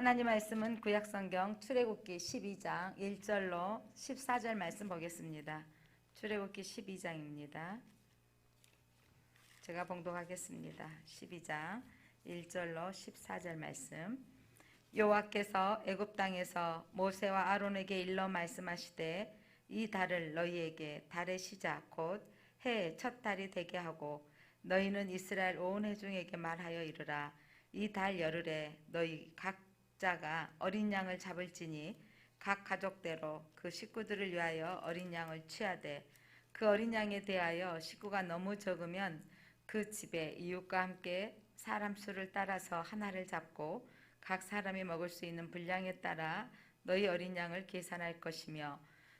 하나님 말씀은 구약성경 출애굽기 12장 1절로 14절 말씀 보겠습니다. 출애굽기 12장입니다. 제가 봉독하겠습니다. 12장 1절로 14절 말씀. 여호와께서 애굽 땅에서 모세와 아론에게 일러 말씀하시되 이 달을 너희에게 달의 시작 곧 해의 첫 달이 되게 하고 너희는 이스라엘 온 회중에게 말하여 이르라. 이 달 열흘에 너희 각자가 어린 양을 잡을지니 각 가족대로 그 식구들을 위하여 어린 양을 취하되 그 어린 양에 대하여 식구가 너무 적으면 그 집에 이웃과 함께 사람 수를 따라서 하나를 잡고 각 사람이 먹을 수 있는 분량에 따라 너희 어린 양을 계산할 것이며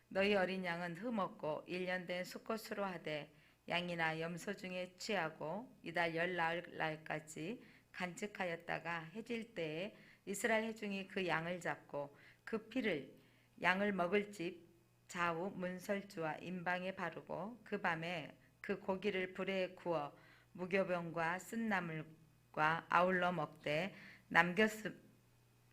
너희 어린 양은 흠없고 1년 된 수컷으로 하되 양이나 염소 중에 취하고 이달 열날까지 간직하였다가 해질 때에 이스라엘 회중이 그 양을 잡고 그 피를 양을 먹을 집 좌우 문설주와 임방에 바르고 그 밤에 그 고기를 불에 구워 무교병과 쓴나물과 아울러 먹되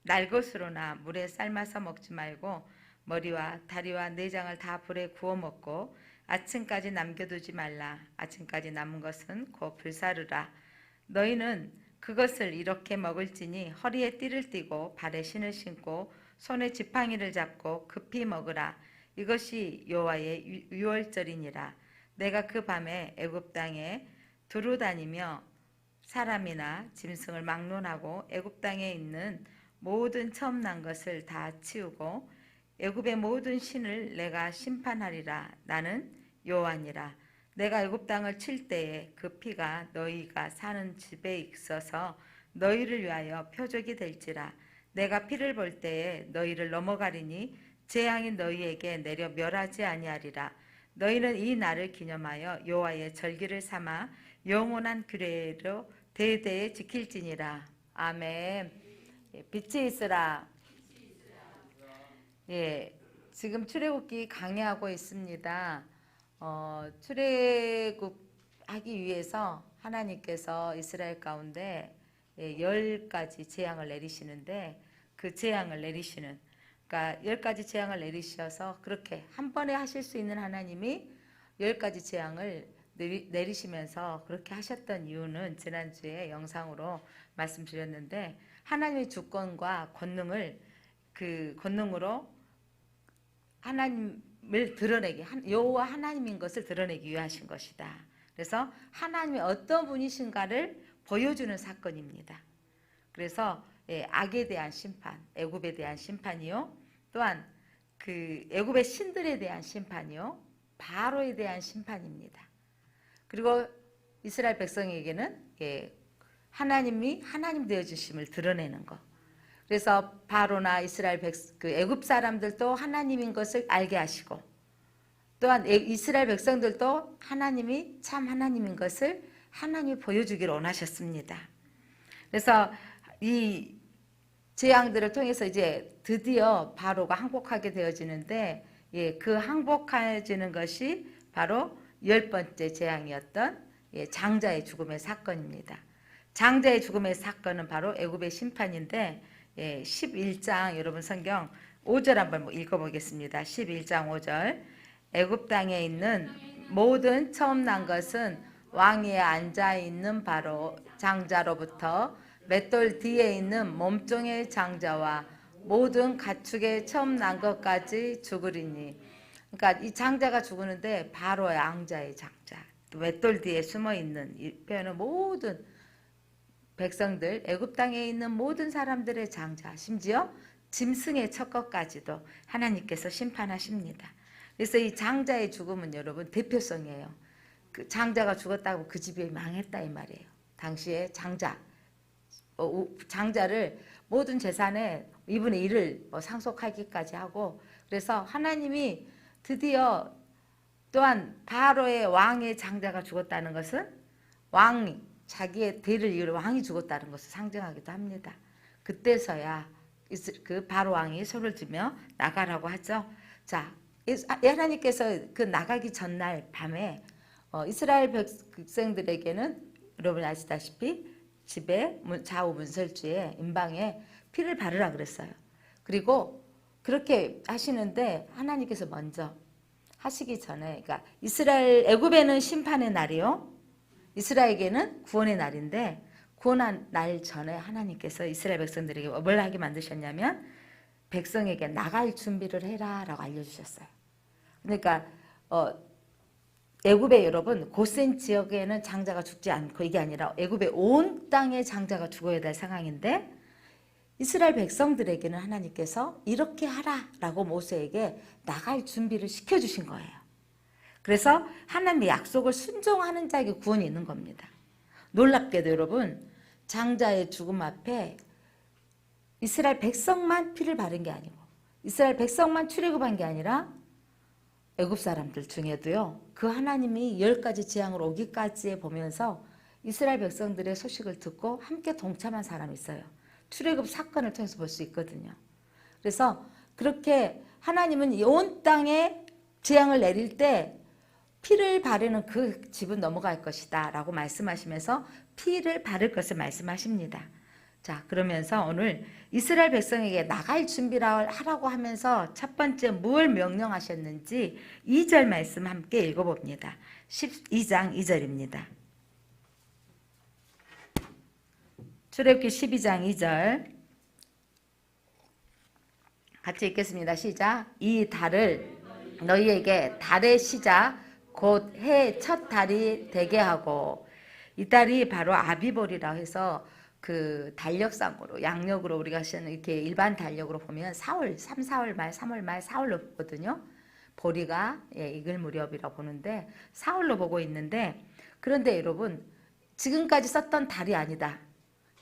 날것으로나 물에 삶아서 먹지 말고 머리와 다리와 내장을 다 불에 구워 먹고 아침까지 남겨두지 말라. 아침까지 남은 것은 곧 불사르라. 너희는 그것을 이렇게 먹을지니 허리에 띠를 띠고 발에 신을 신고 손에 지팡이를 잡고 급히 먹으라. 이것이 여호와의 유월절이니라. 내가 그 밤에 애굽 땅에 두루 다니며 사람이나 짐승을 막론하고 애굽 땅에 있는 모든 처음 난 것을 다 치우고 애굽의 모든 신을 내가 심판하리라. 나는 여호와니라. 내가 애굽 땅을 칠 때에 그 피가 너희가 사는 집에 있어서 너희를 위하여 표적이 될지라. 내가 피를 볼 때에 너희를 넘어가리니 재앙이 너희에게 내려 멸하지 아니하리라. 너희는 이 날을 기념하여 여호와의 절기를 삼아 영원한 규례로 대대에 지킬지니라. 아멘. 빛이 있으라. 예, 지금 출애굽기 강의하고 있습니다. 출애굽하기 위해서 하나님께서 이스라엘 가운데 10가지 재앙을 내리시는데 그 재앙을 내리시는 그러니까 10가지 재앙을 내리셔서 그렇게 한 번에 하실 수 있는 하나님이 10가지 재앙을 내리시면서 그렇게 하셨던 이유는 지난주에 영상으로 말씀드렸는데 하나님의 주권과 권능을 그 권능으로 하나님을 드러내기, 여호와 하나님인 것을 드러내기 위해 하신 것이다. 그래서 하나님이 어떤 분이신가를 보여주는 사건입니다. 그래서 악에 대한 심판, 애굽에 대한 심판이요. 또한 그 애굽의 신들에 대한 심판이요. 바로에 대한 심판입니다. 그리고 이스라엘 백성에게는 하나님이 하나님 되어 주심을 드러내는 것. 그래서 바로나 이스라엘 그 애굽 사람들도 하나님인 것을 알게 하시고 또한 이스라엘 백성들도 하나님이 참 하나님인 것을 하나님이 보여주기를 원하셨습니다. 그래서 이 재앙들을 통해서 이제 드디어 바로가 항복하게 되어지는데 그 항복해지는 것이 바로 10번째 재앙이었던 장자의 죽음의 사건입니다. 장자의 죽음의 사건은 바로 애굽의 심판인데 11장 여러분 성경 5절 한번 읽어보겠습니다. 11장 5절 애굽 땅에 있는 모든 처음 난 것은 왕위에 앉아있는 바로 장자로부터 맷돌 뒤에 있는 몸종의 장자와 모든 가축의 처음 난 것까지 죽으리니 그러니까 이 장자가 죽으는데 바로의 왕자의 장자 또 맷돌 뒤에 숨어있는 이 표현은 모든 백성들 애굽 땅에 있는 모든 사람들의 장자 심지어 짐승의 첫 것까지도 하나님께서 심판하십니다. 그래서 이 장자의 죽음은 여러분 대표성이에요. 그 장자가 죽었다고 그 집이 망했다 이 말이에요. 당시에 장자를 모든 재산의 2분의 1을 상속하기까지 하고 그래서 하나님이 드디어 또한 바로의 왕의 장자가 죽었다는 것은 왕이 자기의 대를 이으러 왕이 죽었다는 것을 상징하기도 합니다. 그때서야 그 바로 왕이 손을 들며 나가라고 하죠. 자, 하나님께서 그 나가기 전날 밤에 이스라엘 백성들에게는 여러분 아시다시피 집에 좌우 문설주에 임방에 피를 바르라 그랬어요. 그리고 그렇게 하시는데 하나님께서 먼저 하시기 전에, 그러니까 이스라엘, 애굽에는 심판의 날이요, 이스라엘에게는 구원의 날인데, 구원한 날 전에 하나님께서 이스라엘 백성들에게 뭘 하게 만드셨냐면 백성에게 나갈 준비를 해라 라고 알려주셨어요. 그러니까 애굽의 여러분 고센 지역에는 장자가 죽지 않고, 이게 아니라 애굽의 온 땅에 장자가 죽어야 될 상황인데 이스라엘 백성들에게는 하나님께서 이렇게 하라라고 모세에게 나갈 준비를 시켜주신 거예요. 그래서 하나님의 약속을 순종하는 자에게 구원이 있는 겁니다. 놀랍게도 여러분, 장자의 죽음 앞에 이스라엘 백성만 피를 바른 게 아니고, 이스라엘 백성만 출애굽한 게 아니라 애굽 사람들 중에도요, 그 하나님이 10가지 재앙으로 오기까지 보면서 이스라엘 백성들의 소식을 듣고 함께 동참한 사람이 있어요. 출애굽 사건을 통해서 볼 수 있거든요. 그래서 그렇게 하나님은 온 땅에 재앙을 내릴 때 피를 바르는 그 집은 넘어갈 것이다 라고 말씀하시면서 피를 바를 것을 말씀하십니다. 자, 그러면서 오늘 이스라엘 백성에게 나갈 준비를 하라고 하면서 첫 번째 뭘 명령하셨는지 2절 말씀 함께 읽어봅니다. 12장 2절입니다. 출애굽기 12장 2절 같이 읽겠습니다. 시작. 이 달을 너희에게 달의 시작 곧 해의 첫 달이 되게 하고, 이 달이 바로 아비벌이라 해서 그 달력상으로 양력으로 우리가 쓰는 이렇게 일반 달력으로 보면 4월 3, 4월 말 3월 말 4월로 보거든요. 보리가 익을 무렵이라고 보는데 4월로 보고 있는데, 그런데 여러분 지금까지 썼던 달이 아니다.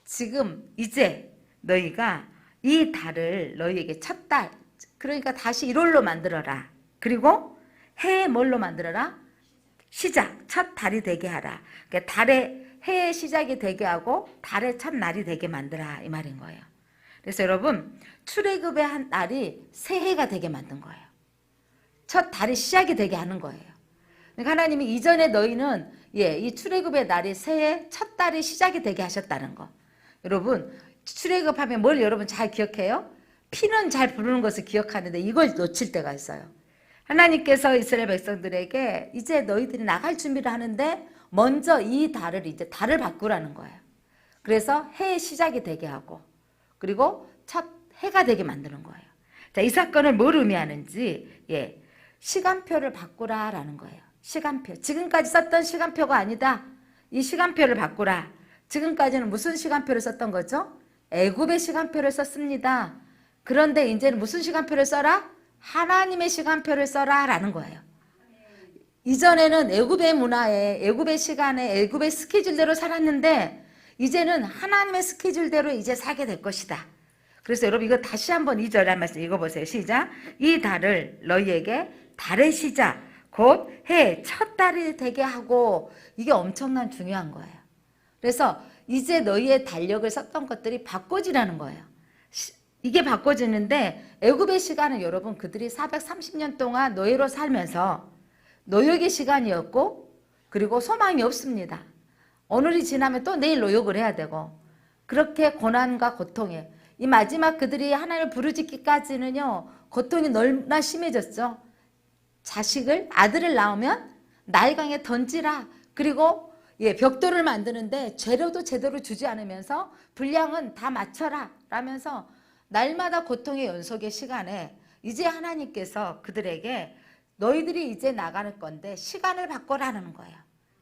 지금 이제 너희가 이 달을 너희에게 첫 달, 그러니까 다시 1월로 만들어라. 그리고 해에 뭘로 만들어라? 시작, 첫 달이 되게 하라. 그러니까 달의 해의 시작이 되게 하고 달의 첫 날이 되게 만들라 이 말인 거예요. 그래서 여러분 출애굽의 한 날이 새해가 되게 만든 거예요. 첫 달이 시작이 되게 하는 거예요. 그러니까 하나님이 이전에 너희는 이 출애굽의 날이 새해 첫 달이 시작이 되게 하셨다는 거. 여러분 출애굽하면 뭘 여러분 잘 기억해요? 피는 잘 부르는 것을 기억하는데 이걸 놓칠 때가 있어요. 하나님께서 이스라엘 백성들에게 이제 너희들이 나갈 준비를 하는데 먼저 이 달을 이제 달을 바꾸라는 거예요. 그래서 해의 시작이 되게 하고 그리고 첫 해가 되게 만드는 거예요. 자, 이 사건을 뭘 의미하는지 시간표를 바꾸라라는 거예요. 시간표. 지금까지 썼던 시간표가 아니다. 이 시간표를 바꾸라. 지금까지는 무슨 시간표를 썼던 거죠? 애굽의 시간표를 썼습니다. 그런데 이제는 무슨 시간표를 써라? 하나님의 시간표를 써라 라는 거예요. 이전에는 애굽의 문화에 애굽의 시간에 애굽의 스케줄대로 살았는데 이제는 하나님의 스케줄대로 이제 살게 될 것이다. 그래서 여러분 이거 다시 한번 2절 한 말씀 읽어보세요. 시작. 이 달을 너희에게 달의 시작 곧 해 첫 달이 되게 하고, 이게 엄청난 중요한 거예요. 그래서 이제 너희의 달력을 썼던 것들이 바꿔지라는 거예요. 이게 바꿔지는데 애굽의 시간은 여러분 그들이 430년 동안 노예로 살면서 노역의 시간이었고 그리고 소망이 없습니다. 오늘이 지나면 또 내일 노역을 해야 되고 그렇게 고난과 고통에 이 마지막 그들이 하나님을 부르짖기까지는요 고통이 너무나 심해졌죠. 자식을 아들을 낳으면 나일강에 던지라. 그리고 벽돌을 만드는데 재료도 제대로 주지 않으면서 분량은 다 맞춰라 라면서 날마다 고통의 연속의 시간에 이제 하나님께서 그들에게 너희들이 이제 나가는 건데 시간을 바꿔라는 거예요.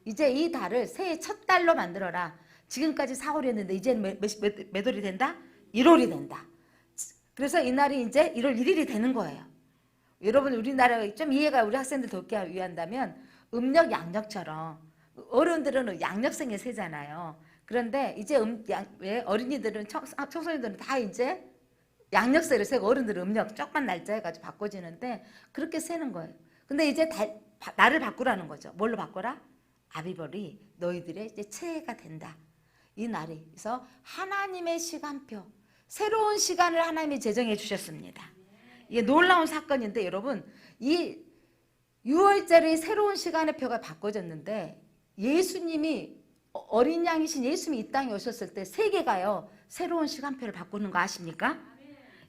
이제 이 달을 새해 첫 달로 만들어라. 지금까지 4월이었는데 이제는 몇 월이 된다? 1월이 된다. 그래서 이 날이 이제 1월 1일이 되는 거예요. 여러분 우리나라 좀 이해가 우리 학생들 돕기 위한다면 음력 양력처럼 어른들은 양력생에 세잖아요. 그런데 이제 어린이들은 청소년들은 다 이제 양력세를 세고 어른들은 음력 조금만 날짜 해가지고 바꿔지는데 그렇게 세는 거예요. 근데 이제 날을 바꾸라는 거죠. 뭘로 바꿔라? 아비벌이 너희들의 이제 새해가 된다. 이 날이. 그래서 하나님의 시간표, 새로운 시간을 하나님이 제정해 주셨습니다. 이게 놀라운 사건인데 여러분 이 6월절의 새로운 시간의 표가 바꿔졌는데 예수님이 어린 양이신 예수님이 이 땅에 오셨을 때 세계가요 새로운 시간표를 바꾸는 거 아십니까?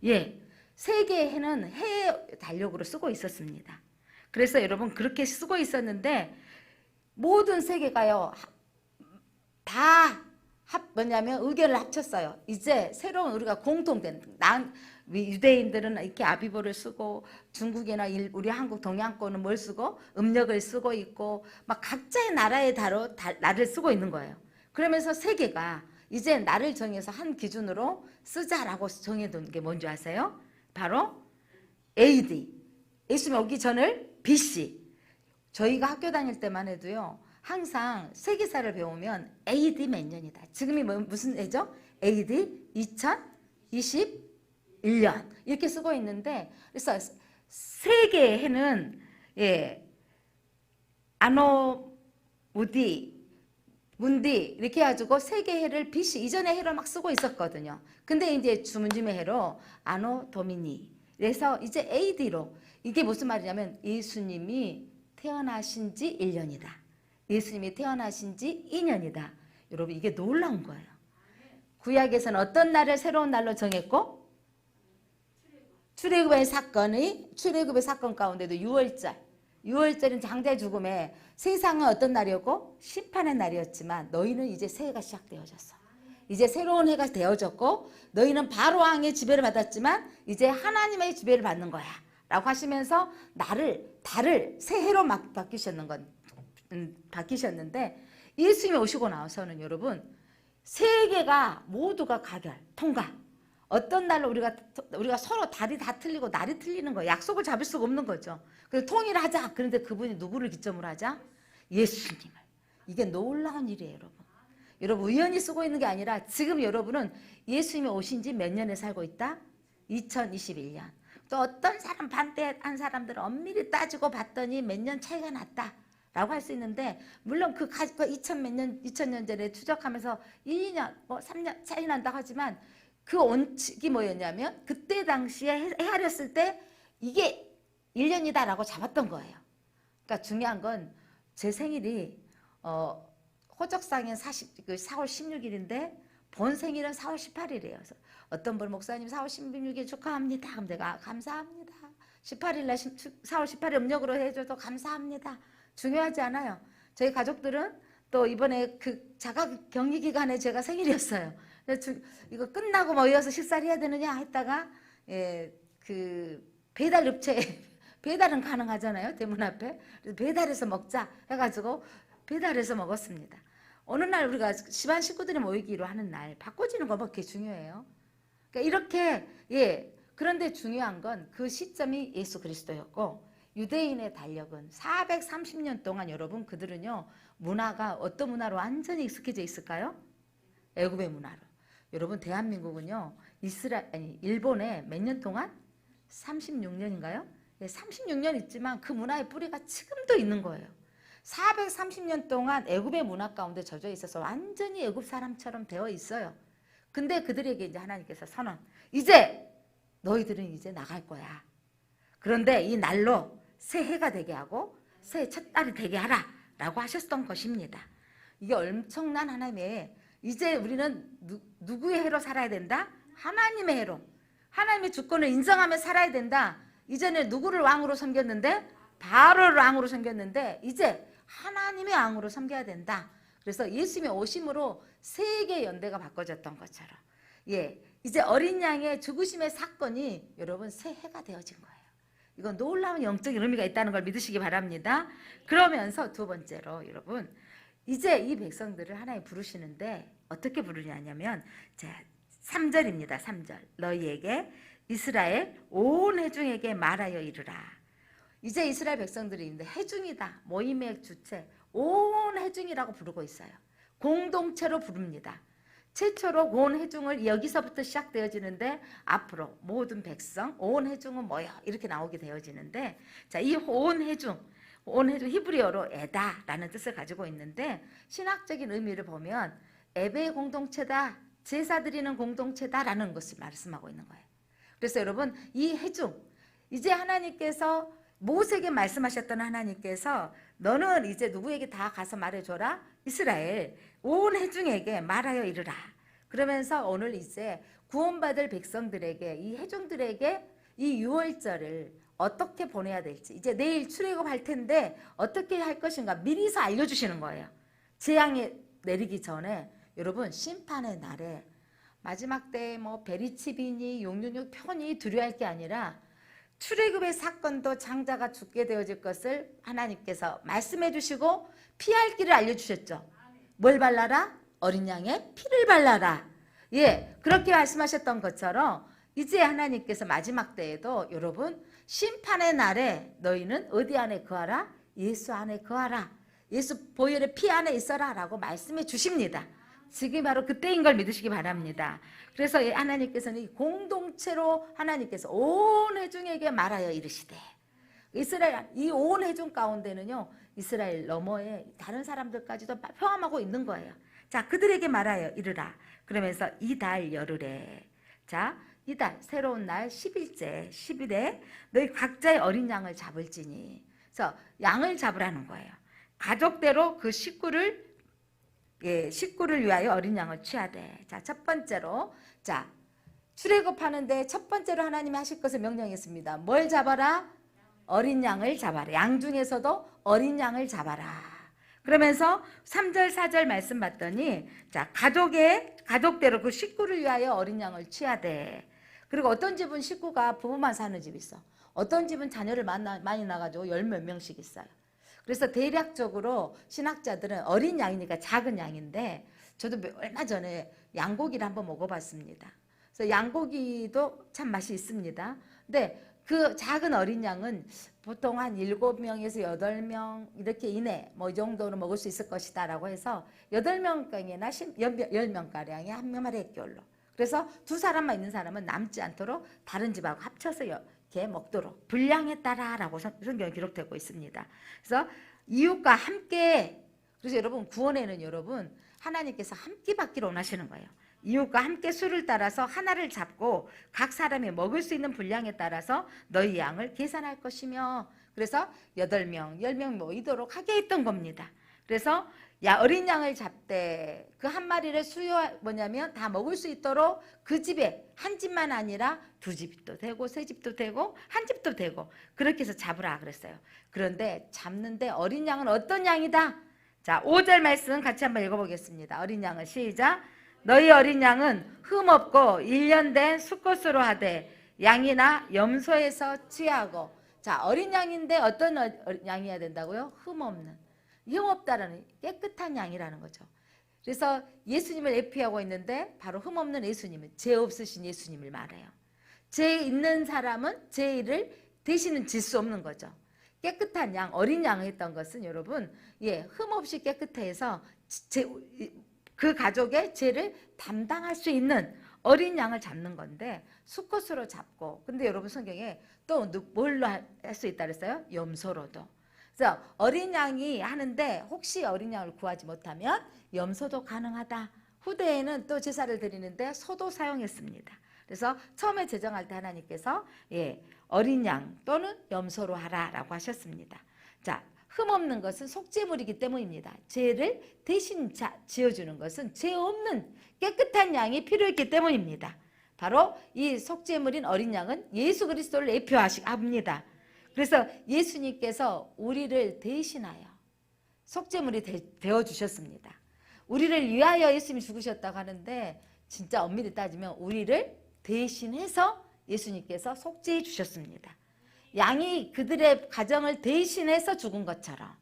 예, 세계의 해는 해 달력으로 쓰고 있었습니다. 그래서 여러분 그렇게 쓰고 있었는데 모든 세계가요 다 뭐냐면 의견을 합쳤어요. 이제 새로운 우리가 공통된 유대인들은 이렇게 아비보를 쓰고 중국이나 우리 한국 동양권은 뭘 쓰고 음력을 쓰고 있고 막 각자의 나라의 날을 쓰고 있는 거예요. 그러면서 세계가 이제 날을 정해서 한 기준으로 쓰자라고 정해둔 게 뭔지 아세요? 바로 AD, 예수님 오기 전을 BC. 저희가 학교 다닐 때만 해도요 항상 세계사를 배우면 AD 몇 년이다. 지금이 무슨 해죠? AD 2021년 이렇게 쓰고 있는데 그래서 세계의 해는 아노 문디 이렇게 해가지고 세계 해를 BC 이전의 해로 막 쓰고 있었거든요. 근데 이제 주문짐의 해로 아노 도미니 그래서 이제 AD로 이게 무슨 말이냐면 예수님이 태어나신 지 1년이다. 예수님이 태어나신 지 2년이다. 여러분 이게 놀라운 거예요. 구약에서는 어떤 날을 새로운 날로 정했고 출애굽의 사건 가운데도 6월절은 장자의 죽음에 세상은 어떤 날이었고 심판의 날이었지만 너희는 이제 새해가 시작되어졌어. 이제 새로운 해가 되어졌고 너희는 바로왕의 지배를 받았지만 이제 하나님의 지배를 받는 거야 라고 하시면서 달을 새해로 막 바뀌셨는데 예수님이 오시고 나서는 여러분 세계가 모두가 통과 어떤 날로 우리가 서로 달이 다 틀리고 날이 틀리는 거예요. 약속을 잡을 수가 없는 거죠. 그래서 통일하자. 그런데 그분이 누구를 기점으로 하자? 예수님을. 이게 놀라운 일이에요, 여러분. 여러분 우연히 쓰고 있는 게 아니라 지금 여러분은 예수님이 오신 지 몇 년에 살고 있다? 2021년. 또 어떤 사람 반대한 사람들은 엄밀히 따지고 봤더니 몇 년 차이가 났다. 라고 할 수 있는데 물론 그 2000년 전에 추적하면서 1, 2년, 3년 차이 난다고 하지만 그 원칙이 뭐였냐면 그때 당시에 헤아렸을 때 이게 1년이다 라고 잡았던 거예요. 그러니까 중요한 건 제 생일이 호적상엔 4월 16일인데 본 생일은 4월 18일이에요. 그래서 어떤 분 목사님 4월 16일 축하합니다. 그럼 내가 감사합니다. 18일날 4월 18일 음력으로 해줘도 감사합니다. 중요하지 않아요. 저희 가족들은 또 이번에 그 자가 격리 기간에 제가 생일이었어요. 그래서 이거 끝나고 뭐 이어서 식사를 해야 되느냐 했다가 그 배달 업체 배달은 가능하잖아요. 대문 앞에. 그래서 배달해서 먹자 해가지고 배달해서 먹었습니다. 어느 날 우리가 집안 식구들이 모이기로 하는 날 바꿔지는 거 그렇게 중요해요. 그러니까 이렇게 그런데 중요한 건 그 시점이 예수 그리스도였고 유대인의 달력은 430년 동안 여러분 그들은요 문화가 어떤 문화로 완전히 익숙해져 있을까요? 애굽의 문화로. 여러분 대한민국은요 일본에 몇 년 동안? 36년인가요? 36년 있지만 그 문화의 뿌리가 지금도 있는 거예요. 430년 동안 애굽의 문화 가운데 젖어 있어서 완전히 애굽 사람처럼 되어 있어요. 근데 그들에게 이제 하나님께서 선언. 이제 너희들은 이제 나갈 거야. 그런데 이 날로 새해가 되게 하고 새해 첫 달이 되게 하라 라고 하셨던 것입니다. 이게 엄청난 하나님의 이제 우리는 누구의 해로 살아야 된다? 하나님의 해로. 하나님의 주권을 인정하며 살아야 된다. 이전에 누구를 왕으로 섬겼는데? 바로를 왕으로 섬겼는데 이제 하나님의 왕으로 섬겨야 된다. 그래서 예수님의 오심으로 세계 연대가 바꿔졌던 것처럼 이제 어린 양의 죽으심의 사건이 여러분 새해가 되어진 거예요. 이건 놀라운 영적인 의미가 있다는 걸 믿으시기 바랍니다. 그러면서 두 번째로 여러분 이제 이 백성들을 하나님 부르시는데 어떻게 부르냐면 3절입니다. 3절 너희에게 이스라엘 온 회중에게 말하여 이르라. 이제 이스라엘 백성들이 있는데 회중이다. 모임의 주체 온 회중이라고 부르고 있어요. 공동체로 부릅니다. 최초로 온 회중을 여기서부터 시작되어지는데 앞으로 모든 백성 온 회중은 모여 이렇게 나오게 되어지는데 이 온 회중 히브리어로 에다라는 뜻을 가지고 있는데 신학적인 의미를 보면 예배의 공동체다, 제사 드리는 공동체다라는 것을 말씀하고 있는 거예요. 그래서 여러분 이 회중 이제 하나님께서 모세에게 말씀하셨던 하나님께서 너는 이제 누구에게 다 가서 말해줘라. 이스라엘 온 회중에게 말하여 이르라. 그러면서 오늘 이제 구원받을 백성들에게, 이 회중들에게 이 유월절을 어떻게 보내야 될지, 이제 내일 출애굽할 텐데 어떻게 할 것인가 미리서 알려주시는 거예요. 재앙이 내리기 전에 여러분 심판의 날에 마지막 때 뭐 베리치비니 용윤육 편이 두려워할 게 아니라 출애굽의 사건도 장자가 죽게 되어질 것을 하나님께서 말씀해 주시고 피할 길을 알려주셨죠. 뭘 발라라? 어린 양의 피를 발라라. 예, 그렇게 말씀하셨던 것처럼 이제 하나님께서 마지막 때에도 여러분 심판의 날에 너희는 어디 안에 거하라? 예수 안에 거하라. 예수 보혈의 피 안에 있어라 라고 말씀해 주십니다. 지금 바로 그때인 걸 믿으시기 바랍니다. 그래서 하나님께서는 이 공동체로 하나님께서 온 회중에게 말하여 이르시되, 이스라엘 이 온 회중 가운데는요 이스라엘 너머에 다른 사람들까지도 포함하고 있는 거예요. 자, 그들에게 말하여 이르라. 그러면서 이달 열흘에, 자 이달 새로운 날 10일째 10일에 너희 각자의 어린 양을 잡을지니, 그래서 양을 잡으라는 거예요. 가족대로 그 식구를 위하여 어린 양을 취하되. 자, 첫 번째로, 자 출애굽하는데 첫 번째로 하나님이 하실 것을 명령했습니다. 뭘 잡아라? 어린 양을 잡아라. 양 중에서도 어린 양을 잡아라. 그러면서 3절 4절 말씀 봤더니, 자 가족대로 그 식구를 위하여 어린 양을 취하되. 그리고 어떤 집은 식구가 부부만 사는 집이 있어. 어떤 집은 자녀를 많이 낳아가지고 10몇 명씩 있어요. 그래서 대략적으로 신학자들은 어린 양이니까 작은 양인데, 저도 얼마 전에 양고기를 한번 먹어봤습니다. 그래서 양고기도 참 맛이 있습니다. 근데 그 작은 어린 양은 보통 한 7명에서 8명 이렇게 이내 뭐 이 정도로 먹을 수 있을 것이다 라고 해서 8명가량이나 10명가량이 한 마리의 꼴로. 그래서 두 사람만 있는 사람은 남지 않도록 다른 집하고 합쳐서 이렇게 먹도록 분량에 따라라고 성경에 기록되고 있습니다. 그래서 이웃과 함께, 그래서 여러분 구원에는 여러분 하나님께서 함께 받기를 원하시는 거예요. 이웃과 함께 수를 따라서 하나를 잡고 각 사람이 먹을 수 있는 분량에 따라서 너희 양을 계산할 것이며, 그래서 8명, 10명 모이도록 하게 했던 겁니다. 그래서 어린 양을 잡되 그 한 마리를 뭐냐면 다 먹을 수 있도록 그 집에 한 집만 아니라 두 집도 되고 세 집도 되고 한 집도 되고 그렇게 해서 잡으라 그랬어요. 그런데 잡는데 어린 양은 어떤 양이다? 자, 5절 말씀 같이 한번 읽어보겠습니다. 어린 양은 시작. 너희 어린 양은 흠없고 1년 된 수컷으로 하되 양이나 염소에서 취하고. 자, 어린 양인데 어떤 양이어야 된다고요? 흠없는. 흠없다라는 깨끗한 양이라는 거죠. 그래서 예수님을 예표하고 있는데 바로 흠없는 예수님은, 죄 없으신 예수님을 말해요. 죄 있는 사람은 죄를 대신은 질 수 없는 거죠. 깨끗한 양, 어린 양을 했던 것은 여러분, 흠없이 깨끗해서 그 가족의 죄를 담당할 수 있는 어린 양을 잡는 건데 수컷으로 잡고, 근데 여러분 성경에 또 뭘로 할 수 있다 그랬어요? 염소로도. 그래서 어린 양이 하는데 혹시 어린 양을 구하지 못하면 염소도 가능하다. 후대에는 또 제사를 드리는데 소도 사용했습니다. 그래서 처음에 제정할 때 하나님께서 어린 양 또는 염소로 하라라고 하셨습니다. 자, 흠없는 것은 속죄물이기 때문입니다. 죄를 대신 지어주는 것은 죄 없는 깨끗한 양이 필요했기 때문입니다. 바로 이 속죄물인 어린 양은 예수 그리스도를 예표합니다. 그래서 예수님께서 우리를 대신하여 속죄물이 되어주셨습니다. 우리를 위하여 예수님이 죽으셨다고 하는데 진짜 엄밀히 따지면 우리를 대신해서 예수님께서 속죄해 주셨습니다. 양이 그들의 가정을 대신해서 죽은 것처럼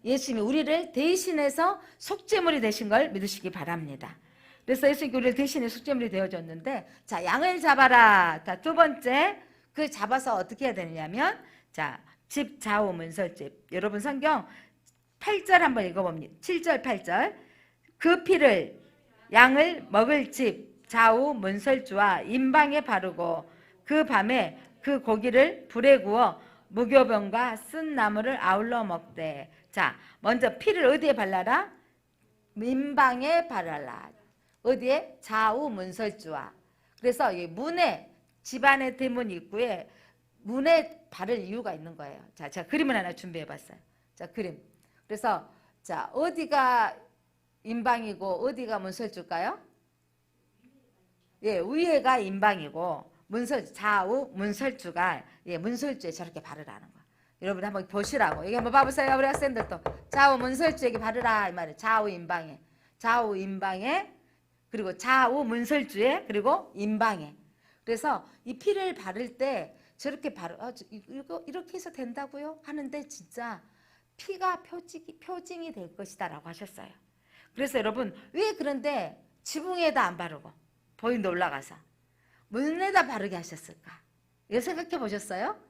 예수님이 우리를 대신해서 속죄물이 되신 걸 믿으시기 바랍니다. 그래서 예수님께 우리를 대신해 속죄물이 되어줬는데, 자, 양을 잡아라. 자, 두 번째, 그 잡아서 어떻게 해야 되냐면, 자, 집 좌우 문설집. 여러분 성경 8절 한번 읽어봅니다. 7절 8절. 그 피를 양을 먹을 집 좌우 문설주와 임방에 바르고 그 밤에 그 고기를 불에 구워 무교병과 쓴 나무를 아울러 먹되. 자, 먼저 피를 어디에 발라라? 민방에 바라라. 어디에? 좌우 문설주와. 그래서 이 문에, 집안의 대문 입구에 문에 바를 이유가 있는 거예요. 자, 제가 그림을 하나 준비해 봤어요. 자, 그림. 그래서 자, 어디가 임방이고 어디가 문설주일까요? 예, 위에가 임방이고 좌우 문설주가 예, 문설주에 저렇게 바르라는 거. 여러분 한번 보시라고. 이게 한번 봐보세요. 우리 학생들도 좌우 문설주에게 바르라 이 말이에요. 좌우 임방에 그리고 좌우 문설주에 그리고 임방에. 그래서 이 피를 바를 때 저렇게 이렇게 해서 된다고요? 하는데 진짜 피가 표징이 될 것이다 라고 하셨어요. 그래서 여러분 왜 그런데 지붕에다 안 바르고 보인도 올라가서 문에다 바르게 하셨을까? 이거 생각해 보셨어요?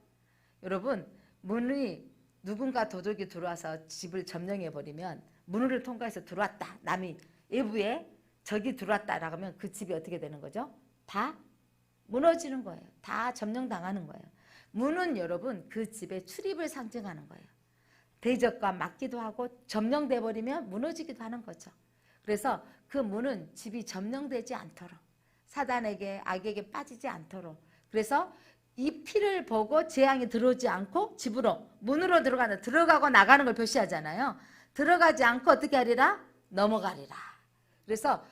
여러분 문이 누군가 도둑이 들어와서 집을 점령해 버리면 문을 통과해서 들어왔다. 남이 외부에 적이 들어왔다라고 하면 그 집이 어떻게 되는 거죠? 다 무너지는 거예요. 다 점령당하는 거예요. 문은 여러분 그 집의 출입을 상징하는 거예요. 대적과 맞기도 하고 점령돼 버리면 무너지기도 하는 거죠. 그래서 그 문은 집이 점령되지 않도록 사단에게 악에게 빠지지 않도록 그래서 이 피를 보고 재앙이 들어오지 않고 집으로 문으로 들어가고 나가는 걸 표시하잖아요. 들어가지 않고 어떻게 하리라? 넘어가리라. 그래서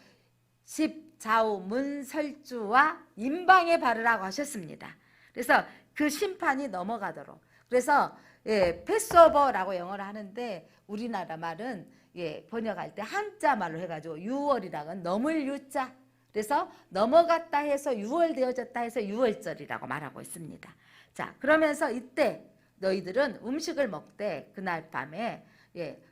집 좌우 문설주와 임방에 바르라고 하셨습니다. 그래서 그 심판이 넘어가도록. 그래서 예, 패스오버라고 영어를 하는데 우리나라 말은 예, 번역할 때 한자 말로 해가지고 유월이라고 넘을 유자. 그래서 넘어갔다 해서 유월되어졌다 해서 유월절이라고 말하고 있습니다. 자, 그러면서 이때 너희들은 음식을 먹되 그날 밤에 예,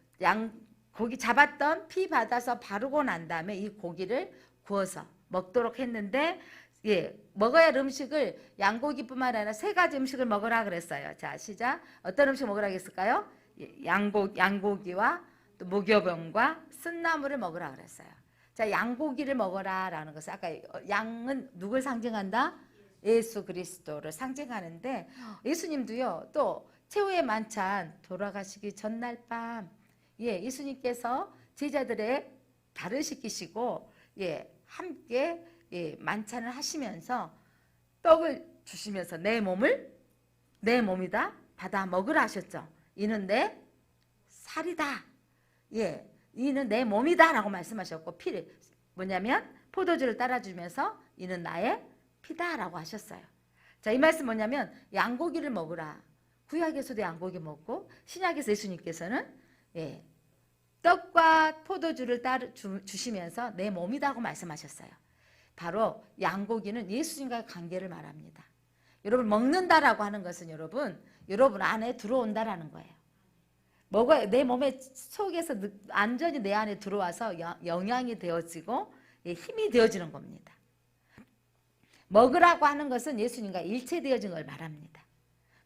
고기 잡았던 피 받아서 바르고 난 다음에 이 고기를 구워서 먹도록 했는데 예, 먹어야 할 음식을 양고기뿐만 아니라 3가지 음식을 먹으라 그랬어요. 자, 시작. 어떤 음식 먹으라 했을까요? 예, 양고기와 또 무교병과 쓴나물을 먹으라 그랬어요. 자, 양고기를 먹어라라는 것은 아까 양은 누굴 상징한다? 예수 그리스도를 상징하는데 예수님도요. 또 최후의 만찬 돌아가시기 전날 밤 예, 예수님께서 제자들의 발을 씻기시고 예, 함께 예, 만찬을 하시면서 떡을 주시면서 내 몸이다 받아 먹으라 하셨죠. 이는 내 살이다. 예, 이는 내 몸이다 라고 말씀하셨고 피를 뭐냐면 포도주를 따라주면서 이는 나의 피다 라고 하셨어요. 자, 이 말씀 뭐냐면 양고기를 먹으라. 구약에서도 양고기 먹고 신약에서 예수님께서는 예, 떡과 포도주를 주시면서 내 몸이다 하고 말씀하셨어요. 바로 양고기는 예수님과의 관계를 말합니다. 여러분 먹는다라고 하는 것은 여러분 안에 들어온다라는 거예요. 먹어야 내 몸의 속에서 완전히 내 안에 들어와서 영양이 되어지고 힘이 되어지는 겁니다. 먹으라고 하는 것은 예수님과 일체되어진 걸 말합니다.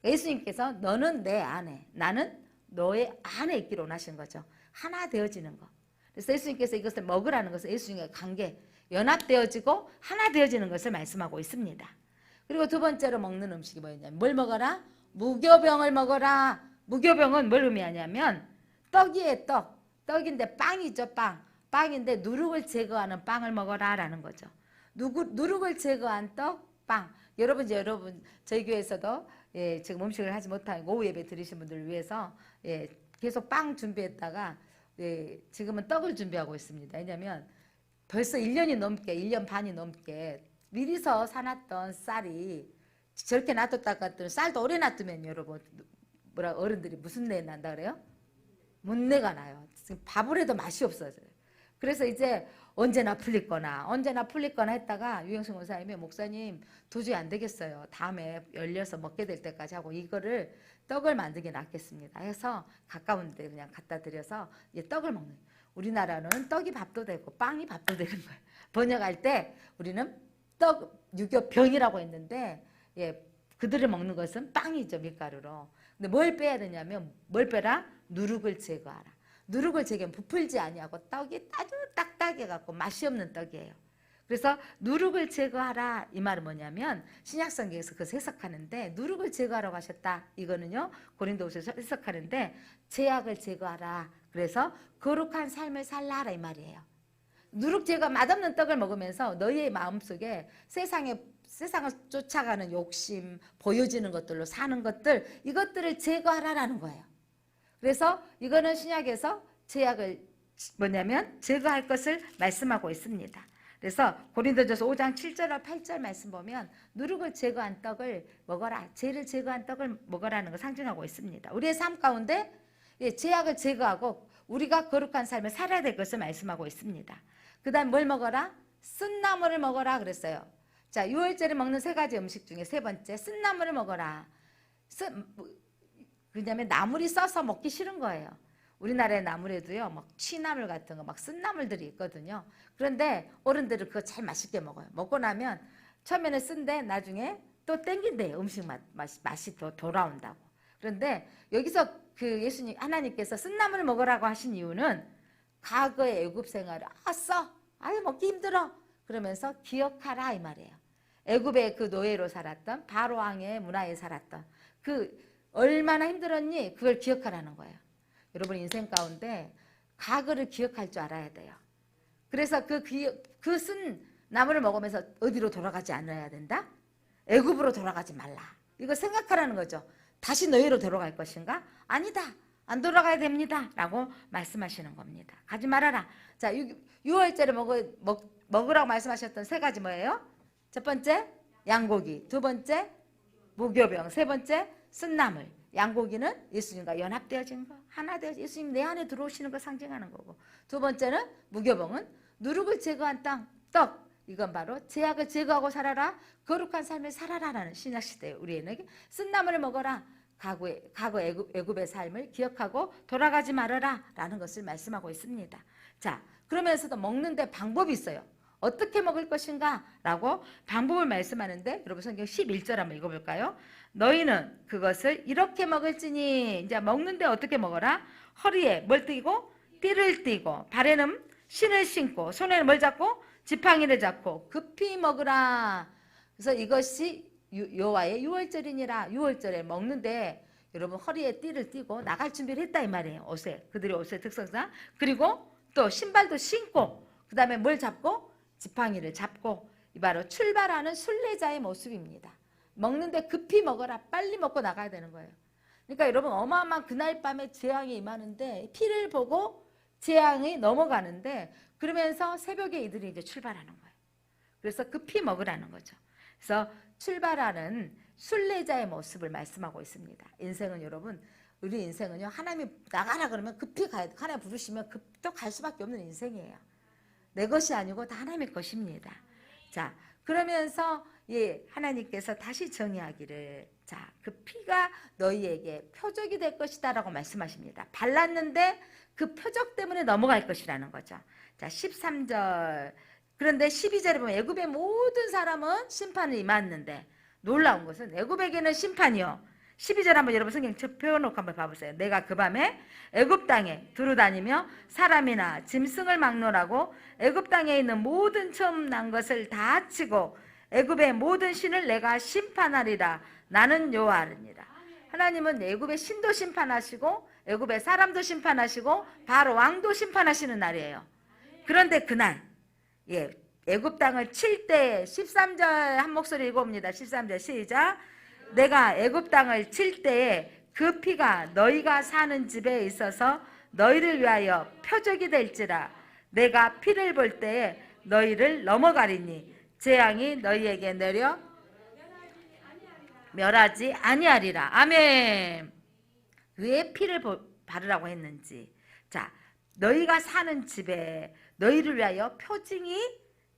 예수님께서 너는 내 안에 나는 너의 안에 있기를 원하시는 거죠. 하나 되어지는 거. 그래서 예수님께서 이것을 먹으라는 것은 예수님과 관계 연합되어지고 하나 되어지는 것을 말씀하고 있습니다. 그리고 두 번째로 먹는 음식이 뭐였냐면 뭘 먹어라? 무교병을 먹어라. 무교병은 뭘 의미하냐면 떡이에요. 떡인데 빵이죠. 빵인데 누룩을 제거하는 빵을 먹어라 라는 거죠. 누룩을 제거한 떡, 빵. 여러분 저희 교회에서도 예, 지금 음식을 하지 못하고 오후 예배 드리신 분들을 위해서 예, 계속 빵 준비했다가 예, 지금은 떡을 준비하고 있습니다. 왜냐하면 벌써 1년 반이 넘게 미리서 사놨던 쌀이 저렇게 놔뒀다가 쌀도 오래 놔두면 여러분 어른들이 무슨 내 난다 그래요? 문내가 나요. 지금 밥을 해도 맛이 없어져요. 그래서 이제 언제나 풀리거나 했다가 유영승 원사님이 목사님 도저히 안 되겠어요. 다음에 열려서 먹게 될 때까지 하고 이거를 떡을 만들게 놨겠습니다. 해서 가까운 데 그냥 갖다 드려서 떡을 먹는 거예요. 우리나라는 떡이 밥도 되고 빵이 밥도 되는 거예요. 번역할 때 우리는 유교병이라고 했는데 예, 그들을 먹는 것은 빵이죠. 밀가루로. 근데 뭘 빼야 되냐면 뭘 빼라? 누룩을 제거하라. 누룩을 제거하면 부풀지 아니하고 떡이 아주 딱딱해 갖고 맛이 없는 떡이에요. 그래서 누룩을 제거하라 이 말은 뭐냐면 신약성경에서 그것을 해석하는데 누룩을 제거하라고 하셨다. 이거는요 고린도후서에서 해석하는데 죄악을 제거하라. 그래서 거룩한 삶을 살라라 이 말이에요. 누룩 제거 맛없는 떡을 먹으면서 너희의 마음속에 세상을 쫓아가는 욕심, 보여지는 것들로 사는 것들 이것들을 제거하라라는 거예요. 그래서 이거는 신약에서 죄악을 뭐냐면 제거할 것을 말씀하고 있습니다. 그래서 고린도전서 5장 7절과 8절 말씀 보면 누룩을 제거한 떡을 먹어라. 죄를 제거한 떡을 먹어라는 걸 상징하고 있습니다. 우리의 삶 가운데 죄악을 제거하고 우리가 거룩한 삶을 살아야 될 것을 말씀하고 있습니다. 그 다음 뭘 먹어라? 쓴나물을 먹어라 그랬어요. 자, 6월절에 먹는 세 가지 음식 중에 세 번째, 쓴나물을 먹어라. 왜냐하면 나물이 써서 먹기 싫은 거예요. 우리나라의 나물에도요, 막 취나물 같은 거, 막 쓴나물들이 있거든요. 그런데 어른들은 그거 잘 맛있게 먹어요. 먹고 나면 처음에는 쓴데 나중에 또 땡긴대요. 음식 맛이 더 돌아온다고. 그런데 여기서 그 예수님, 하나님께서 쓴나물을 먹으라고 하신 이유는 과거의 애굽 생활을 아유 먹기 힘들어. 그러면서 기억하라 이 말이에요. 애굽의 그 노예로 살았던 바로 왕의 문화에 살았던 그 얼마나 힘들었니? 그걸 기억하라는 거예요. 여러분 인생 가운데 과거를 기억할 줄 알아야 돼요. 그래서 그 쓴 나물을 먹으면서 어디로 돌아가지 않아야 된다? 애굽으로 돌아가지 말라. 이거 생각하라는 거죠. 다시 너희로 돌아갈 것인가? 아니다. 안 돌아가야 됩니다. 라고 말씀하시는 겁니다. 가지 말아라. 자, 6월절에 먹으라고 말씀하셨던 세 가지 뭐예요? 첫 번째, 양고기. 두 번째, 무교병. 세 번째, 쓴나물. 양고기는 예수님과 연합되어진 거, 하나 되어 예수님 내 안에 들어오시는 걸 상징하는 거고, 두 번째는 무교병은 누룩을 제거한 떡. 이건 바로 죄악을 제거하고 살아라, 거룩한 삶을 살아라라는 신약시대에 우리에게 쓴나물을 먹어라, 과거 애굽의 삶을 기억하고 돌아가지 말아라 라는 것을 말씀하고 있습니다. 자, 그러면서도 먹는데 방법이 있어요. 어떻게 먹을 것인가 라고 방법을 말씀하는데, 여러분 성경 11절 한번 읽어볼까요? 너희는 그것을 이렇게 먹을지니, 이제 먹는데 어떻게 먹어라? 허리에 뭘 띠고? 띠를 띠고, 발에는 신을 신고, 손에는 뭘 잡고? 지팡이를 잡고 급히 먹으라. 그래서 이것이 여호와의 유월절이니라. 유월절에 먹는데 여러분 허리에 띠를 띠고 나갈 준비를 했다 이 말이에요. 그들의 옷의 특성상. 그리고 또 신발도 신고, 그 다음에 뭘 잡고? 지팡이를 잡고. 이 바로 출발하는 순례자의 모습입니다. 먹는데 급히 먹어라. 빨리 먹고 나가야 되는 거예요. 그러니까 여러분 어마어마한 그날 밤에 재앙이 임하는데 피를 보고 재앙이 넘어가는데, 그러면서 새벽에 이들이 이제 출발하는 거예요. 그래서 급히 먹으라는 거죠. 그래서 출발하는 순례자의 모습을 말씀하고 있습니다. 인생은 여러분, 우리 인생은요, 하나님이 나가라 그러면 급히 가야 돼. 하나님 부르시면 또 갈 수밖에 없는 인생이에요. 내 것이 아니고 다 하나님의 것입니다. 자, 그러면서 하나님께서 다시 정의하기를, 자, 그 피가 너희에게 표적이 될 것이다 라고 말씀하십니다. 발랐는데 그 표적 때문에 넘어갈 것이라는 거죠. 자, 13절. 그런데 12절에 보면 애굽의 모든 사람은 심판을 임했는데, 놀라운 것은 애굽에게는 심판이요. 12절 한번 여러분 성경 펴놓고 한번 봐보세요. 내가 그 밤에 애굽 땅에 두루다니며 사람이나 짐승을 막노라고 애굽 땅에 있는 모든 처음 난 것을 다 치고 애굽의 모든 신을 내가 심판하리라. 나는 여호와니라. 하나님은 애굽의 신도 심판하시고 애굽의 사람도 심판하시고 바로 왕도 심판하시는 날이에요. 그런데 그날 애굽 땅을 칠 때 13절 한 목소리 읽어봅니다. 13절 시작. 내가 애굽 땅을 칠 때에 그 피가 너희가 사는 집에 있어서 너희를 위하여 표적이 될지라. 내가 피를 볼 때에 너희를 넘어가리니 재앙이 너희에게 내려 멸하지 아니하리라. 아멘. 왜 피를 바르라고 했는지. 자, 너희가 사는 집에 너희를 위하여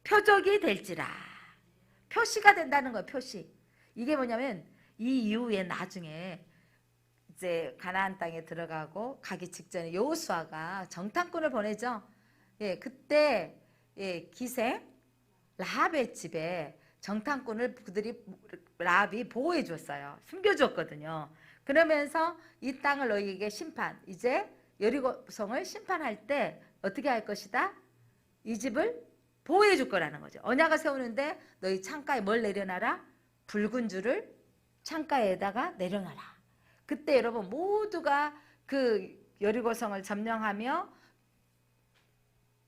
표적이 될지라. 표시가 된다는 거예요. 표시. 이게 뭐냐면 이 이후에 나중에 이제 가나안 땅에 들어가고 가기 직전에 여호수아가 정탐꾼을 보내죠. 그때 기생 라합의 집에 정탐꾼을 라합이 보호해 줬어요. 숨겨줬거든요. 그러면서 이 땅을 너희에게 이제 여리고성을 심판할 때 어떻게 할 것이다? 이 집을 보호해 줄 거라는 거죠. 언약을 세우는데 너희 창가에 뭘 내려놔라? 붉은 줄을 창가에다가 내려놔라. 그때 여러분 모두가 그 여리고성을 점령하며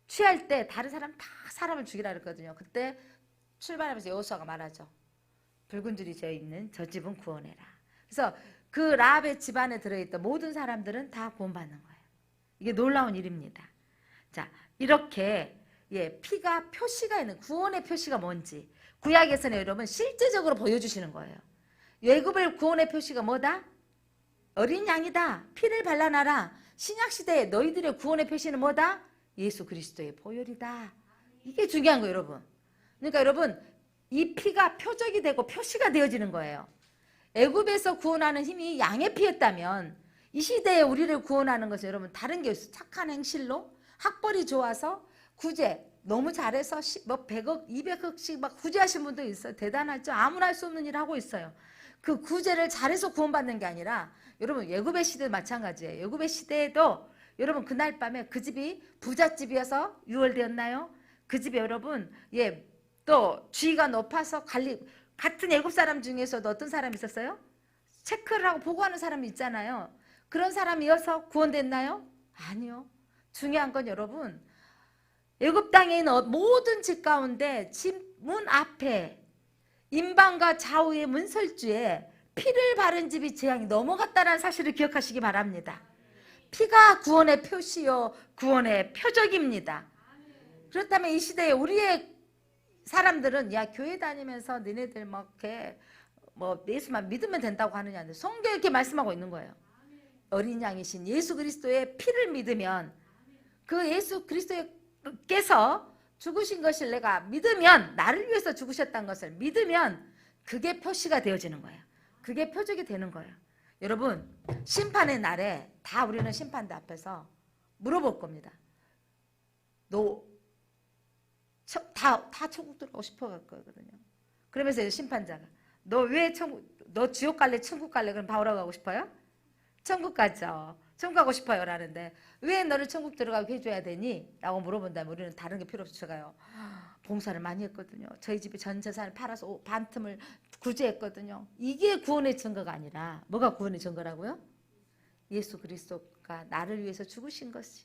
취할 때 다른 사람 다 사람을 죽이라 그랬거든요. 그때 출발하면서 여호수아가 말하죠. 붉은 줄이 져 있는 저 집은 구원해라. 그래서 그 라합의 집안에 들어있던 모든 사람들은 다 구원받는 거예요. 이게 놀라운 일입니다. 자, 이렇게 피가 표시가 있는 구원의 표시가 뭔지 구약에서는 여러분 실제적으로 보여주시는 거예요. 애굽을 구원의 표시가 뭐다? 어린 양이다. 피를 발라놔라. 신약시대에 너희들의 구원의 표시는 뭐다? 예수 그리스도의 보혈이다. 이게 중요한 거예요, 여러분. 그러니까 여러분 이 피가 표적이 되고 표시가 되어지는 거예요. 애굽에서 구원하는 힘이 양의 피였다면 이 시대에 우리를 구원하는 것은 여러분 다른 게 있어요. 착한 행실로 학벌이 좋아서 구제 너무 잘해서 뭐 100억 200억씩 막 구제하신 분도 있어요. 대단하죠. 아무나 할 수 없는 일을 하고 있어요. 그 구제를 잘해서 구원받는 게 아니라 여러분 애굽의 시대도 마찬가지예요. 애굽의 시대에도 여러분 그날 밤에 그 집이 부잣집이어서 유월되었나요? 그 집에 여러분 또 지위가 높아서 같은 애굽 사람 중에서도 어떤 사람이 있었어요? 체크를 하고 보고하는 사람이 있잖아요. 그런 사람이어서 구원됐나요? 아니요. 중요한 건 여러분 애굽 땅에 있는 모든 집 가운데 집 문 앞에 임방과 좌우의 문설주에 피를 바른 집이 재앙이 넘어갔다는 사실을 기억하시기 바랍니다. 피가 구원의 표시요 구원의 표적입니다. 그렇다면 이 시대에 우리의 사람들은 야 교회 다니면서 너네들 뭐 이렇게 뭐 예수만 믿으면 된다고 하느냐 성경에 이렇게 말씀하고 있는 거예요. 어린 양이신 예수 그리스도의 피를 믿으면 그 예수 그리스도께서 죽으신 것을 내가 믿으면 나를 위해서 죽으셨다는 것을 믿으면 그게 표시가 되어지는 거예요. 그게 표적이 되는 거예요. 여러분 심판의 날에 다 우리는 심판대 앞에서 물어볼 겁니다. 너 다 천국 들어가고 싶어 갈 거거든요. 그러면서 심판자가 너 지옥 갈래 천국 갈래? 그럼 바오라고 가고 싶어요? 천국 가죠. 천국 가고 싶어요 라는데 왜 너를 천국 들어가게 해줘야 되니? 라고 물어본다면 우리는 다른 게 필요 없이 제가요 봉사를 많이 했거든요. 저희 집이 전 재산을 팔아서 반틈을 구제했거든요. 이게 구원의 증거가 아니라 뭐가 구원의 증거라고요? 예수 그리스도가 나를 위해서 죽으신 것이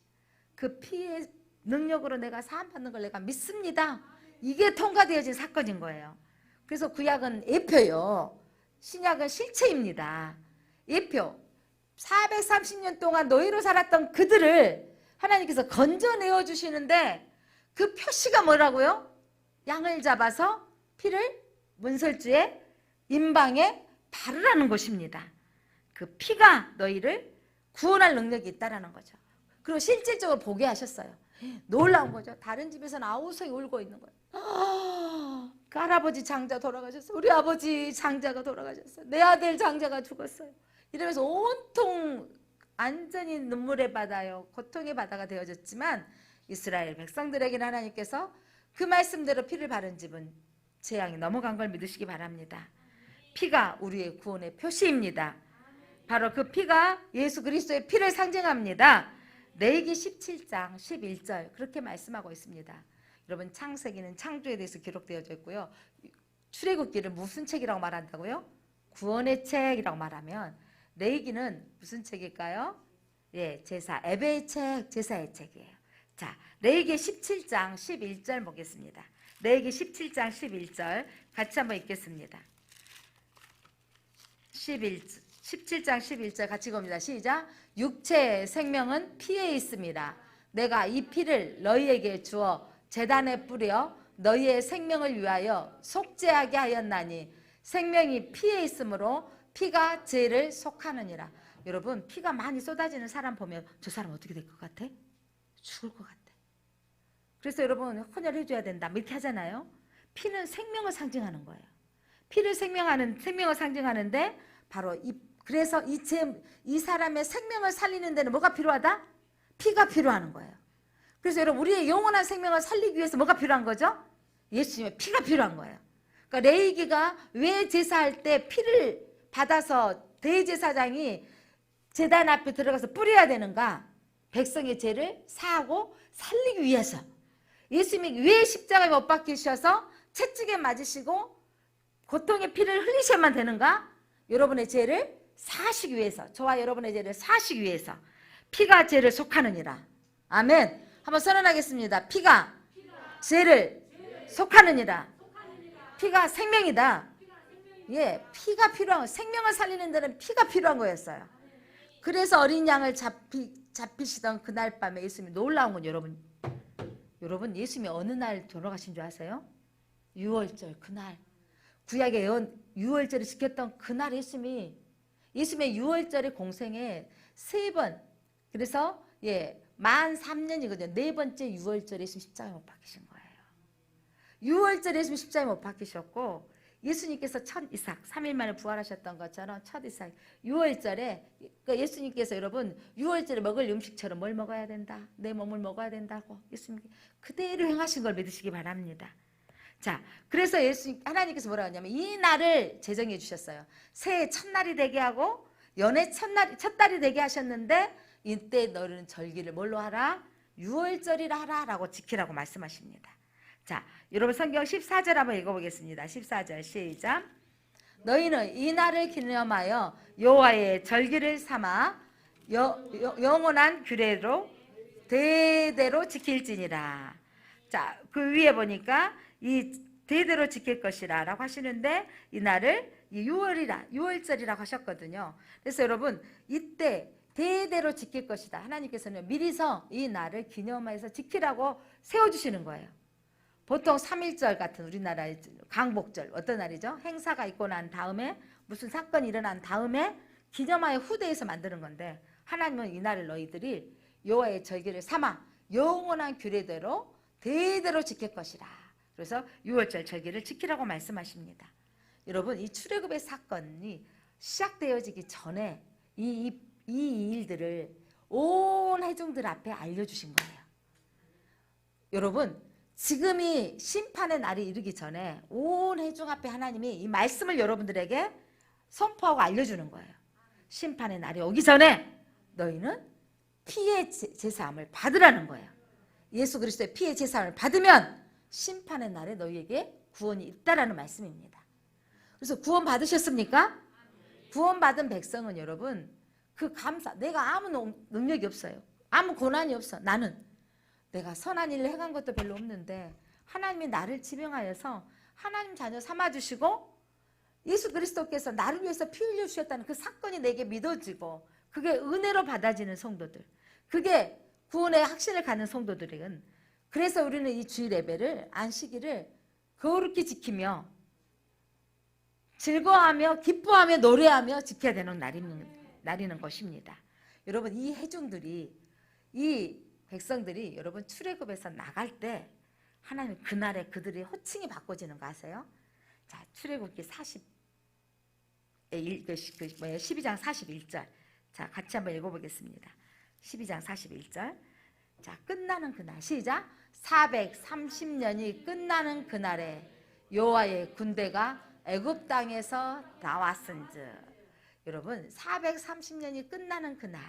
그 피의 능력으로 내가 사함받는 걸 내가 믿습니다. 이게 통과되어진 사건인 거예요. 그래서 구약은 예표요. 신약은 실체입니다. 예표. 430년 동안 노예로 살았던 그들을 하나님께서 건져내어 주시는데 그 표시가 뭐라고요? 양을 잡아서 피를 문설주에 임방에 바르라는 것입니다. 그 피가 너희를 구원할 능력이 있다는 거죠. 그리고 실질적으로 보게 하셨어요. 놀라운 거죠. 다른 집에서는 아우성이 울고 있는 거예요. 그 할아버지 장자 돌아가셨어요. 우리 아버지 장자가 돌아가셨어요. 내 아들 장자가 죽었어요. 이러면서 온통 완전히 눈물의 바다요 고통의 바다가 되어졌지만 이스라엘 백성들에게는 하나님께서 그 말씀대로 피를 바른 집은 재앙이 넘어간 걸 믿으시기 바랍니다. 피가 우리의 구원의 표시입니다. 바로 그 피가 예수 그리스도의 피를 상징합니다. 레위기 17장 11절 그렇게 말씀하고 있습니다. 여러분 창세기는 창조에 대해서 기록되어져 있고요. 출애굽기를 무슨 책이라고 말한다고요? 구원의 책이라고 말하면 레위기는 무슨 책일까요? 제사, 예배의 책, 제사의 책이에요. 자, 레위기 17장 11절 보겠습니다. 레위기 17장 11절 같이 한번 읽겠습니다. 17장 11절 같이 봅니다. 시작. 육체의 생명은 피에 있습니다. 내가 이 피를 너희에게 주어 제단에 뿌려 너희의 생명을 위하여 속죄하게 하였나니 생명이 피에 있으므로 피가 죄를 속하느니라. 여러분 피가 많이 쏟아지는 사람 보면 저 사람 어떻게 될 것 같아? 죽을 것 같아. 그래서 여러분 혼혈해 줘야 된다 이렇게 하잖아요. 피는 생명을 상징하는 거예요. 피를 생명을 상징하는데 바로 그래서 이 사람의 생명을 살리는 데는 뭐가 필요하다? 피가 필요한 거예요. 그래서 여러분 우리의 영원한 생명을 살리기 위해서 뭐가 필요한 거죠? 예수님의 피가 필요한 거예요. 그러니까 레위기가 왜 제사할 때 피를 받아서 대제사장이 제단 앞에 들어가서 뿌려야 되는가? 백성의 죄를 사하고 살리기 위해서. 예수님이 왜 십자가에 못 박히셔서 채찍에 맞으시고 고통의 피를 흘리셔야만 되는가? 여러분의 죄를 사하시기 위해서, 저와 여러분의 죄를 사하시기 위해서. 피가 죄를 속하느니라. 아멘. 한번 선언하겠습니다. 피가 죄를 속하느니라. 피가 생명이다. 피가 필요한, 생명을 살리는 데는 피가 필요한 거였어요. 그래서 어린 양을 잡히시던 그날 밤에 예수님이 놀라운 건 여러분 예수님이 어느 날 돌아가신 줄 아세요? 유월절 그날. 구약의 예언 유월절을 지켰던 그날 예수님의 유월절의 공생에 3번, 그래서 만 3년이거든요. 4번째 유월절에 예수님 십자가에 못 박히신 거예요. 유월절에 예수님 십자가에 못 박히셨고, 예수님께서 첫 이삭 3일 만에 부활하셨던 것처럼 첫 이삭 유월절에, 그러니까 예수님께서 여러분 유월절에 먹을 음식처럼 뭘 먹어야 된다, 내 몸을 먹어야 된다고 예수님 그대로 행하신 걸 믿으시기 바랍니다. 자, 그래서 하나님께서 뭐라고 하냐면 이 날을 제정해 주셨어요. 새해 첫날이 되게 하고 연애 첫 달이 되게 하셨는데, 이때 너는 절기를 뭘로 하라? 유월절이라 하라 라고 지키라고 말씀하십니다. 자, 여러분 성경 14절 한번 읽어보겠습니다. 14절 시작. 너희는 이 날을 기념하여 여호와의 절기를 삼아 영원한 규례로 대대로 지킬지니라. 자, 그 위에 보니까 이 대대로 지킬 것이라 라고 하시는데, 이 날을 유월절이라고 하셨거든요. 그래서 여러분 이때 대대로 지킬 것이다. 하나님께서는 미리서 이 날을 기념해서 지키라고 세워주시는 거예요. 보통 3.1절 같은 우리나라의 강복절, 어떤 날이죠? 행사가 있고 난 다음에, 무슨 사건이 일어난 다음에 기념하여 후대에서 만드는 건데, 하나님은 이 날을 너희들이 여호와의 절기를 삼아 영원한 규례대로 대대로 지킬 것이라. 그래서 유월절 절기를 지키라고 말씀하십니다. 여러분 이 출애굽의 사건이 시작되어지기 전에 이 일들을 온 회중들 앞에 알려주신 거예요. 여러분 지금이 심판의 날이 이르기 전에 온 회중 앞에 하나님이 이 말씀을 여러분들에게 선포하고 알려주는 거예요. 심판의 날이 오기 전에 너희는 피의 제사함을 받으라는 거예요. 예수 그리스도의 피의 제사함을 받으면 심판의 날에 너희에게 구원이 있다라는 말씀입니다. 그래서 구원 받으셨습니까? 구원받은 백성은 여러분 그 감사, 내가 아무 능력이 없어요. 아무 고난이 없어. 나는 내가 선한 일을 행한 것도 별로 없는데 하나님이 나를 지명하여서 하나님 자녀 삼아주시고 예수 그리스도께서 나를 위해서 피 흘려주셨다는 그 사건이 내게 믿어지고, 그게 은혜로 받아지는 성도들, 그게 구원의 확신을 갖는 성도들은, 그래서 우리는 이 주일 예배를, 안식일을 거룩히 지키며 즐거워하며 기뻐하며 노래하며 지켜야 되는 날이는 것입니다. 여러분 이 회중들이, 이 백성들이 여러분 출애굽에서 나갈 때 하나님 그날에 그들의 호칭이 바꿔지는 거 아세요? 자, 출애굽기 12장 41절. 자, 같이 한번 읽어보겠습니다. 12장 41절. 자, 끝나는 그날. 시작. 430년이 끝나는 그날에 여호와의 군대가 애굽 땅에서 나왔은즉. 여러분 430년이 끝나는 그날,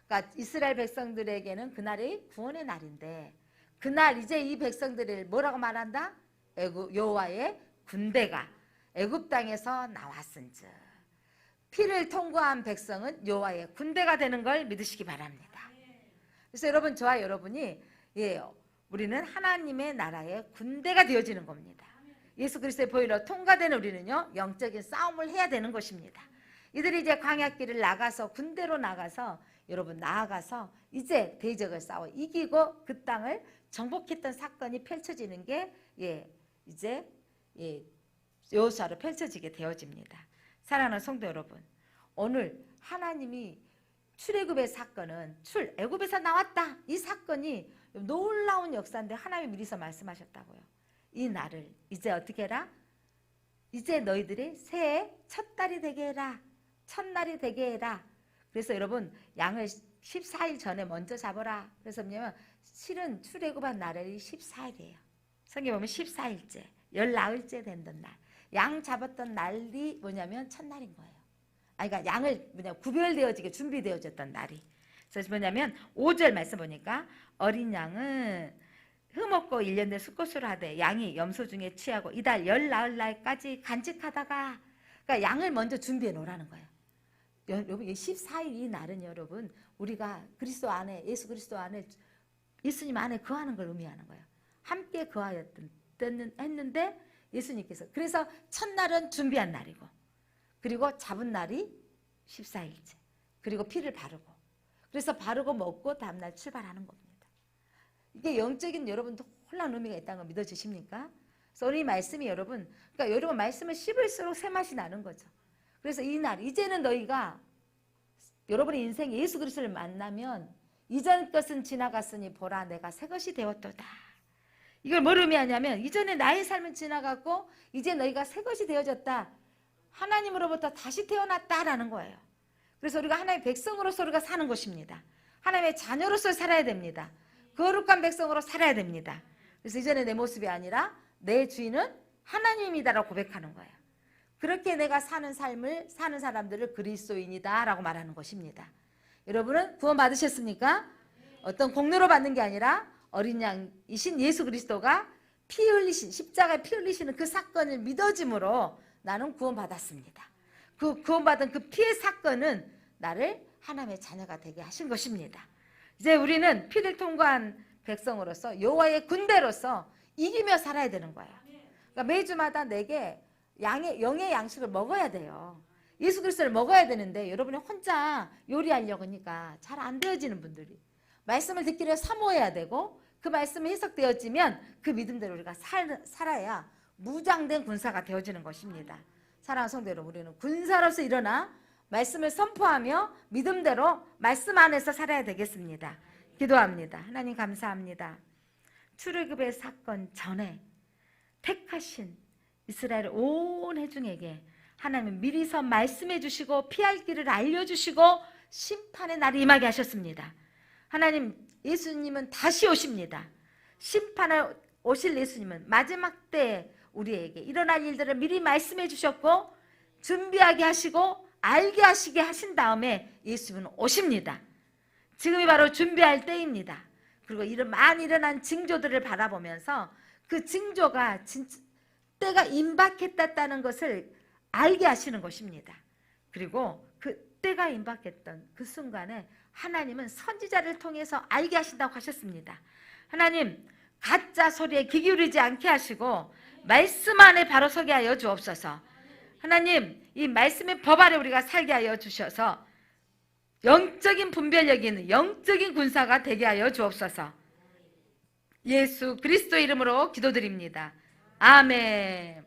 그러니까 이스라엘 백성들에게는 그날이 구원의 날인데, 그날 이제 이 백성들을 뭐라고 말한다? 여호와의 군대가 애굽 땅에서 나왔은즉. 피를 통과한 백성은 여호와의 군대가 되는 걸 믿으시기 바랍니다. 그래서 여러분, 저와 여러분이 우리는 하나님의 나라의 군대가 되어지는 겁니다. 예수 그리스도의 보혈로 통과되는 우리는요 영적인 싸움을 해야 되는 것입니다. 이들이 이제 광야길을 나가서, 군대로 나가서, 여러분 나아가서 이제 대적을 싸워 이기고 그 땅을 정복했던 사건이 펼쳐지는 게 이제 여호수아로 펼쳐지게 되어집니다. 사랑하는 성도 여러분, 오늘 하나님이 출애굽의 사건은 애굽에서 나왔다, 이 사건이 놀라운 역사인데 하나님이 미리서 말씀하셨다고요. 이 날을 이제 어떻게 해라? 이제 너희들이 새해 첫 달이 되게 해라, 첫날이 되게 해라. 그래서 여러분 양을 14일 전에 먼저 잡아라. 그래서 뭐냐면 실은 출애굽한 날이 14일이에요. 성경에 보면 14일째, 19일째 된던 날, 양 잡았던 날이 뭐냐면 첫날인 거예요. 그러니까 양을 구별되어지게 준비되어졌던 날이. 그래서 뭐냐면 5절 말씀 보니까 어린 양은 흠없고 1년 된 수컷으로 하되 양이 염소 중에 취하고 이달 19날까지 간직하다가, 그러니까 양을 먼저 준비해 놓으라는 거예요. 여러분 14일 이 날은 여러분 우리가 그리스도 안에, 예수 그리스도 안에, 예수님 안에 거하는 걸 의미하는 거예요. 함께 했는데 예수님께서, 그래서 첫날은 준비한 날이고, 그리고 잡은 날이 14일째, 그리고 피를 바르고, 그래서 바르고 먹고 다음날 출발하는 겁니다. 이게 영적인 여러분 놀라운 의미가 있다는 거 믿어지십니까? 그래서 오늘 이 말씀이 여러분, 그러니까 여러분 말씀을 씹을수록 새맛이 나는 거죠. 그래서 이날 이제는 너희가 여러분의 인생에 예수 그리스도를 만나면 이전 것은 지나갔으니 보라 내가 새 것이 되었도다. 이걸 뭘 의미하냐면 이전에 나의 삶은 지나갔고 이제 너희가 새 것이 되어졌다. 하나님으로부터 다시 태어났다라는 거예요. 그래서 우리가 하나님의 백성으로서 우리가 사는 것입니다. 하나님의 자녀로서 살아야 됩니다. 거룩한 백성으로 살아야 됩니다. 그래서 이전에 내 모습이 아니라 내 주인은 하나님이다라고 고백하는 거예요. 그렇게 내가 사는 삶을 사는 사람들을 그리스도인이다 라고 말하는 것입니다. 여러분은 구원 받으셨습니까? 어떤 공로로 받는 게 아니라 어린 양이신 예수 그리스도가 피 흘리신 십자가에 피 흘리시는 그 사건을 믿어짐으로 나는 구원 받았습니다. 그 구원받은 그 피의 사건은 나를 하나님의 자녀가 되게 하신 것입니다. 이제 우리는 피를 통과한 백성으로서 여호와의 군대로서 이기며 살아야 되는 거예요. 그러니까 매주마다 내게 영의 양식을 먹어야 돼요. 예수 그리스도를 먹어야 되는데 여러분이 혼자 요리하려고 하니까 잘 안 되어지는 분들이 말씀을 듣기 위해 사모해야 되고 그 말씀이 해석되어지면 그 믿음대로 우리가 살아야 무장된 군사가 되어지는 것입니다. 사랑하는 성도 여러분, 우리는 군사로서 일어나 말씀을 선포하며 믿음대로 말씀 안에서 살아야 되겠습니다. 기도합니다. 하나님 감사합니다. 출애굽의 사건 전에 택하신 이스라엘 온 회중에게 하나님은 미리서 말씀해 주시고 피할 길을 알려주시고 심판의 날이 임하게 하셨습니다. 하나님, 예수님은 다시 오십니다. 심판을 오실 예수님은 마지막 때에 우리에게 일어날 일들을 미리 말씀해 주셨고 준비하게 하시고 알게 하시게 하신 다음에 예수님은 오십니다. 지금이 바로 준비할 때입니다. 그리고 많이 일어난 징조들을 바라보면서 그 징조가 진짜 때가 임박했다는 것을 알게 하시는 것입니다. 그리고 그 때가 임박했던 그 순간에 하나님은 선지자를 통해서 알게 하신다고 하셨습니다. 하나님, 가짜 소리에 귀 기울이지 않게 하시고 말씀 안에 바로 서게 하여 주옵소서. 하나님, 이 말씀의 법 아래 우리가 살게 하여 주셔서 영적인 분별력이 있는 영적인 군사가 되게 하여 주옵소서. 예수 그리스도 이름으로 기도드립니다. 아멘.